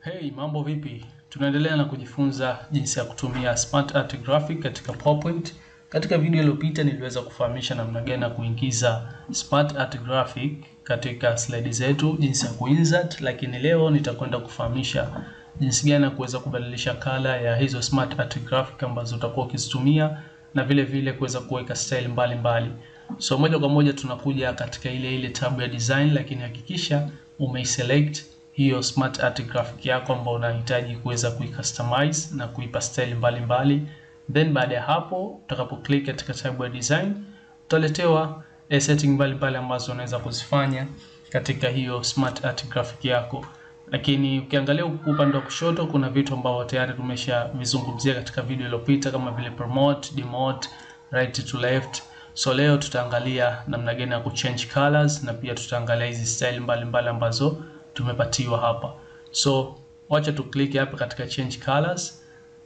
Hey, mambo vipi? Tunaendelea na kujifunza jinsi ya kutumia SmartArt graphic katika PowerPoint. Katika video iliyopita niliweza kufahamisha namna gani ya kuingiza SmartArt graphic katika slide zetu, jinsi ya kuinsert, lakini leo nitakwenda kufahamisha jinsi gani ya kuweza kubadilisha color ya hizo SmartArt graphic ambazo utakuwa ukizitumia na vile vile kuweza kuweka style mbalimbali. So moja kwa moja tunakuja katika ile tab ya design, lakini hakikisha umeiselect hiyo SmartArt graphic yako ambayo unahitaji kuweza kuicustomize na kuipa style mbalimbali. Then baada ya hapo utakapo click katika tab ya design utaletewa setting mbalimbali ambazo unaweza kuzifanya katika hiyo SmartArt graphic yako. Lakini ukiangalia upande wa kushoto kuna vitu ambavyo tayari tumeshavizungumzia katika video iliyopita kama vile promote, demote, right to left. So leo tutaangalia namna gani ya kuchange colors na pia tutaangalia hizi style mbalimbali ambazo tumepatiwa hapa. So wacha tu click hapa katika change colors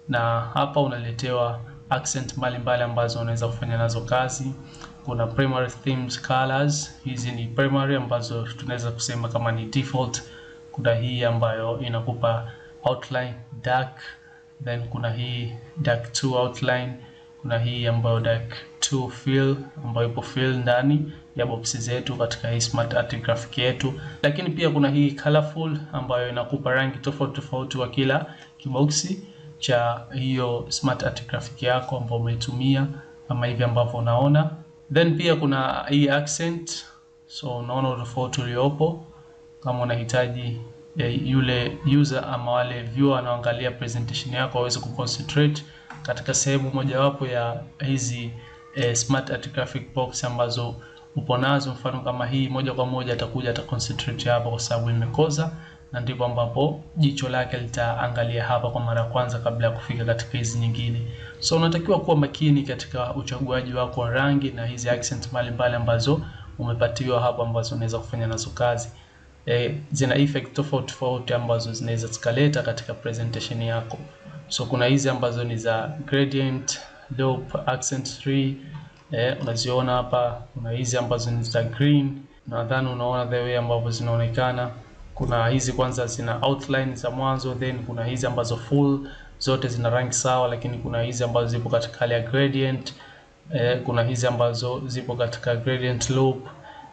na hapa unaletewa accent mbalimbali ambazo unaweza kufanya nazo kazi. Kuna primary themes colors, hizi ni primary ambazo tunaweza kusema kama ni default. Kuna hii ambayo inakupa outline dark, then kuna hii dark 2 outline, kuna hii ambayo dark 2 fill ambayo ipo fill ndani ya boxi zetu katika hii SmartArt graphic yetu. Lakini pia kuna hii colorful ambayo inakupa rangi tofauti tofauti wa kila kiboxi cha hiyo SmartArt graphic yako ambayo umeitumia kama hivi ambavyo unaona. Then pia kuna hii accent, so unaona tofauti uliopo kama unahitaji yule user ama wale viewer wanaoangalia presentation yako waweze kuconcentrate katika sehemu mojawapo ya hizi SmartArt graphic box ambazo upo nazo. Mfano kama hii moja kwa moja atakuja ataconcentrate hapa kwa sababu imekoza, na ndipo ambapo jicho lake litaangalia hapa kwa mara ya kwanza kabla ya kufika katika hizi nyingine. So unatakiwa kuwa makini katika uchaguaji wako wa rangi na hizi accent mbalimbali ambazo umepatiwa hapa ambazo unaweza kufanya nazo kazi. Zina effect tofauti tofauti ambazo zinaweza zikaleta katika presentation yako. So kuna hizi ambazo ni za gradient, loop, accent tree, unaziona hapa. Kuna hizi ambazo ni za green, nadhani unaona the way ambavyo zinaonekana. Kuna hizi kwanza zina outline za mwanzo, then kuna hizi ambazo full zote zina rangi sawa, lakini kuna hizi ambazo zipo katika hali ya gradient, kuna hizi ambazo zipo katika gradient loop,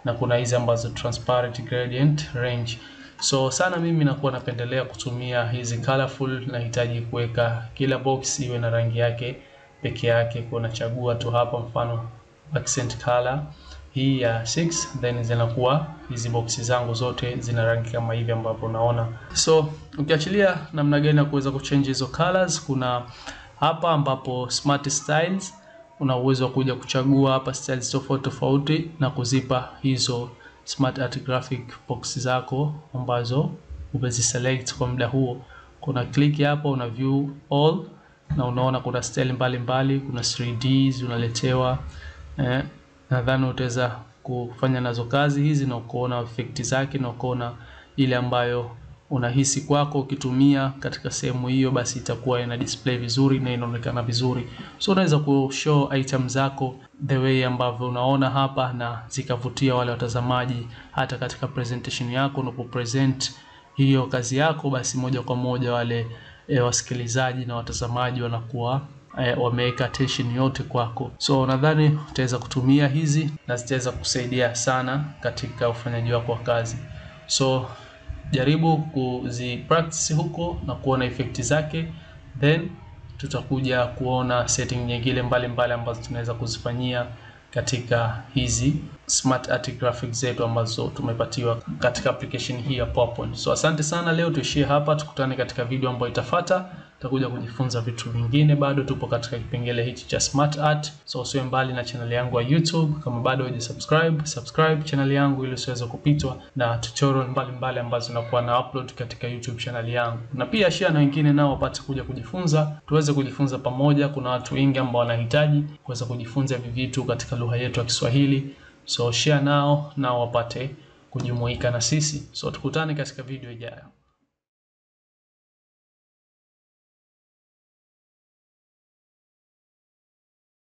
na kuna hizi ambazo transparent gradient range. So sana mimi nakuwa napendelea kutumia hizi colorful, nahitaji kuweka kila box iwe na rangi yake peke yake. Kuna chagua tu hapa mfano accent color hii ya 6, then zinakuwa hizi boxi zangu zote zina rangi kama hivi ambapo unaona. So ukiachilia namna gani ya kuweza kuchange hizo colors, kuna hapa ambapo smart styles una uwezo wa kuja kuchagua hapa styles tofauti tofauti na kuzipa hizo SmartArt graphic box zako ambazo umeziselect kwa muda huo. Kuna click hapo, una view all na unaona kuna style mbalimbali, kuna 3Ds unaletewa. Nadhani utaweza kufanya nazo kazi hizi na kuona effect zake na kuona ile ambayo unahisi kwako ukitumia katika sehemu hiyo, basi itakuwa ina display vizuri na inaonekana vizuri. So unaweza kushow item zako the way ambavyo unaona hapa na zikavutia wale watazamaji hata katika presentation yako. Unapo present hiyo kazi yako, basi moja kwa moja wale wasikilizaji na watazamaji wanakuwa wameweka attention yote kwako. So nadhani utaweza kutumia hizi na zitaweza kusaidia sana katika ufanyaji wako wa kazi. So jaribu kuzipractice huko na kuona effect zake, then tutakuja kuona setting nyingine mbalimbali ambazo tunaweza kuzifanyia katika hizi SmartArt graphics zetu ambazo tumepatiwa katika application hii ya PowerPoint. So asante sana, leo tuishie hapa, tukutane katika video ambayo itafuata. Tutakuja kujifunza vitu vingine, bado tupo katika kipengele hichi cha SmartArt. So usiwe mbali na channel yangu ya YouTube. Kama bado hujasubscribe channel yangu ili usiweze kupitwa na tutorial mbalimbali ambazo nakuwa na upload katika YouTube channel yangu. Na pia share na wengine nao wapate kuja kujifunza, tuweze kujifunza pamoja. Kuna watu wengi ambao wanahitaji kuweza kujifunza hivi vitu katika lugha yetu ya Kiswahili. So share nao wapate kujumuika na sisi. So tukutane katika video ijayo.